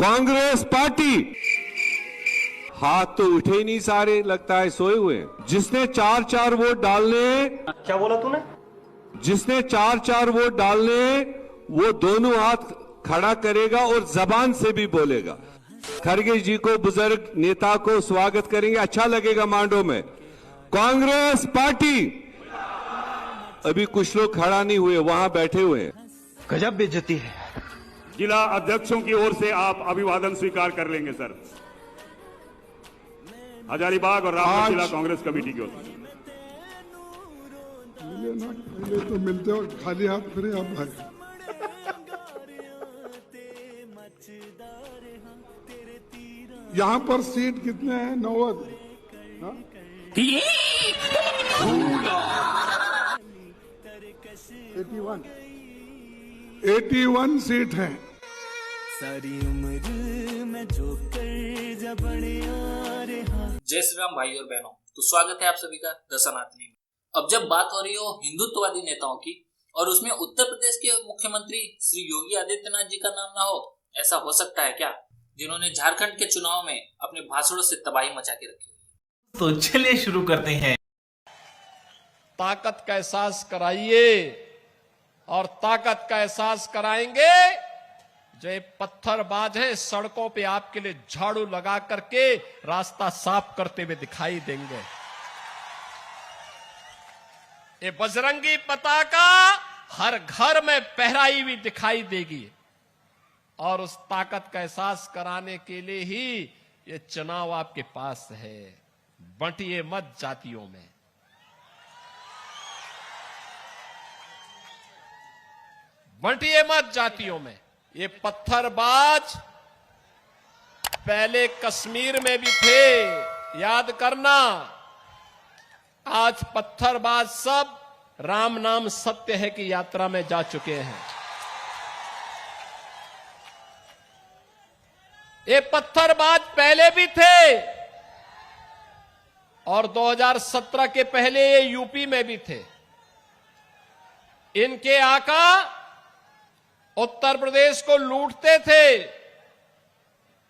Congress party, हाथ तो उठे ही नहीं, सारे लगता है सोए हुए। जिसने 4-4 वोट डालने, क्या बोला तूने? जिसने 4-4 वोट डालने, वो दोनों हाथ खड़ा करेगा और जबान से भी बोलेगा। खरगे जी को, बुजुर्ग नेता को स्वागत करेंगे, अच्छा लगेगा मांडो में। कांग्रेस पार्टी, अभी कुछ लोग खड़ा नहीं हुए, वहां बैठे हुए हैं। गजब बेइज्जती है। जिला अध्यक्षों की ओर से आप अभिवादन स्वीकार कर लेंगे सर, हजारीबाग और रामगढ़ जिला कांग्रेस कमेटी की ओर से। पहले तो मिलते हो, खाली हाथ फिरे आप भाई। यहाँ पर सीट कितने हैं? 81 सीट है। सारी उम्र में जो कर जब बड़े आ रहा। जय श्री राम भाई और बहनों, तो स्वागत है आप सभी का द सनातनी में। अब जब बात हो रही हो हिंदुत्ववादी नेताओं की और उसमें उत्तर प्रदेश के मुख्यमंत्री श्री योगी आदित्यनाथ जी का नाम ना हो, ऐसा हो सकता है क्या, जिन्होंने झारखंड के चुनाव में अपने भाषणों से तबाही मचा के रखी हुई। तो चलिए शुरू करते हैं। ताकत का एहसास कराइए और ताकत का एहसास कराएंगे जो ये पत्थरबाज हैं, सड़कों पे आपके लिए झाड़ू लगा करके रास्ता साफ करते हुए दिखाई देंगे। ये बजरंगी पताका हर घर में फहराई हुई दिखाई देगी और उस ताकत का एहसास कराने के लिए ही ये चुनाव आपके पास है। बंटिए मत जातियों में, बंटिए मत जातियों में। ये पत्थरबाज पहले कश्मीर में भी थे, याद करना। आज पत्थरबाज सब राम नाम सत्य है की यात्रा में जा चुके हैं। ये पत्थरबाज पहले भी थे और 2017 के पहले ये यूपी में भी थे। इनके आका उत्तर प्रदेश को लूटते थे,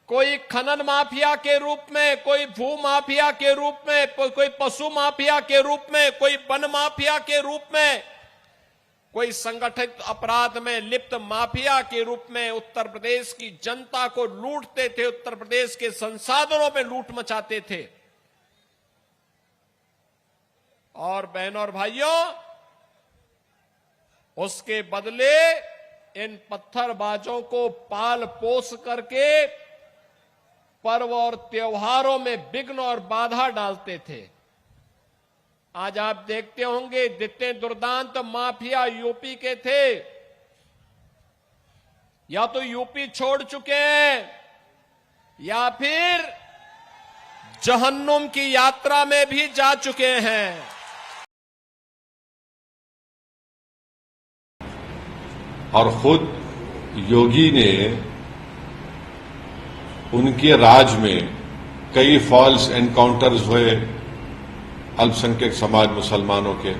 कोई खनन माफिया के रूप में, कोई भू माफिया के रूप में, कोई पशु माफिया के रूप में, कोई वन माफिया के रूप में, कोई संगठित अपराध में लिप्त माफिया के रूप में उत्तर प्रदेश की जनता को लूटते थे, उत्तर प्रदेश के संसाधनों में लूट मचाते थे। और बहनों और भाइयों, उसके बदले इन पत्थरबाजों को पाल पोस करके पर्व और त्योहारों में विघ्न और बाधा डालते थे। आज आप देखते होंगे जितने दुर्दांत माफिया यूपी के थे, या तो यूपी छोड़ चुके हैं या फिर जहन्नुम की यात्रा में भी जा चुके हैं। और खुद योगी ने उनके राज में कई फॉल्स एनकाउंटर्स हुए अल्पसंख्यक समाज मुसलमानों के।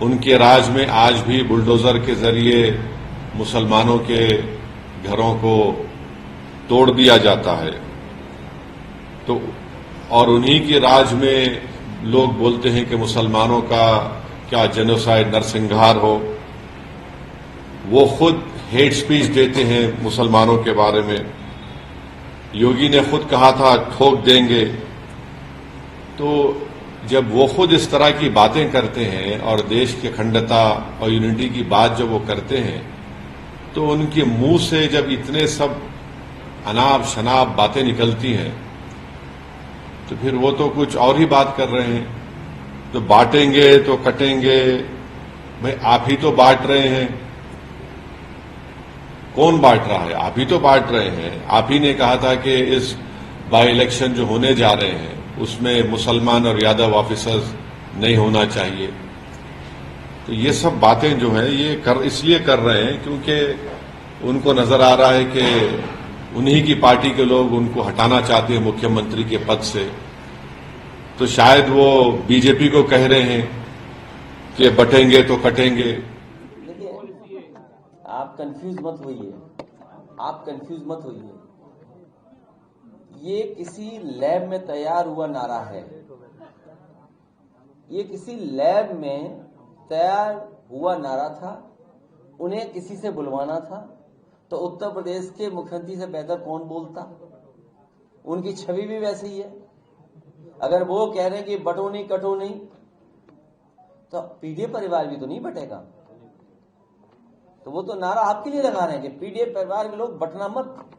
उनके राज में आज भी बुलडोजर के जरिए मुसलमानों के घरों को तोड़ दिया जाता है। तो और उन्हीं के राज में लोग बोलते हैं कि मुसलमानों का क्या जेनोसाइड, नरसंहार हो। वो खुद हेट स्पीच देते हैं मुसलमानों के बारे में। योगी ने खुद कहा था ठोक देंगे। तो जब वो खुद इस तरह की बातें करते हैं और देश की अखंडता और यूनिटी की बात जब वो करते हैं, तो उनके मुंह से जब इतने सब अनाप शनाप बातें निकलती हैं, तो फिर वो तो कुछ और ही बात कर रहे हैं। तो बांटेंगे तो कटेंगे, भाई आप ही तो बांट रहे हैं। कौन बांट रहा है? आप ही तो बांट रहे हैं। आप ही ने कहा था कि इस बाई इलेक्शन जो होने जा रहे हैं उसमें मुसलमान और यादव ऑफिसर्स नहीं होना चाहिए। तो ये सब बातें जो हैं ये इसलिए कर रहे हैं क्योंकि उनको नजर आ रहा है कि उन्हीं की पार्टी के लोग उनको हटाना चाहते हैं मुख्यमंत्री के पद से। तो शायद वो बीजेपी को कह रहे हैं कि बटेंगे तो कटेंगे। आप कंफ्यूज मत होइए। आप कंफ्यूज मत होइए, ये किसी लैब में तैयार हुआ नारा है, ये किसी लैब में तैयार हुआ नारा था। उन्हें किसी से बुलवाना था तो उत्तर प्रदेश के मुख्यमंत्री से बेहतर कौन बोलता। उनकी छवि भी वैसी ही है। अगर वो कह रहे हैं कि बटो नहीं कटो नहीं, तो पीडीए परिवार भी तो नहीं बटेगा। तो वो तो नारा आपके लिए लगा रहे हैं कि पीडीए परिवार के लोग बटना मत।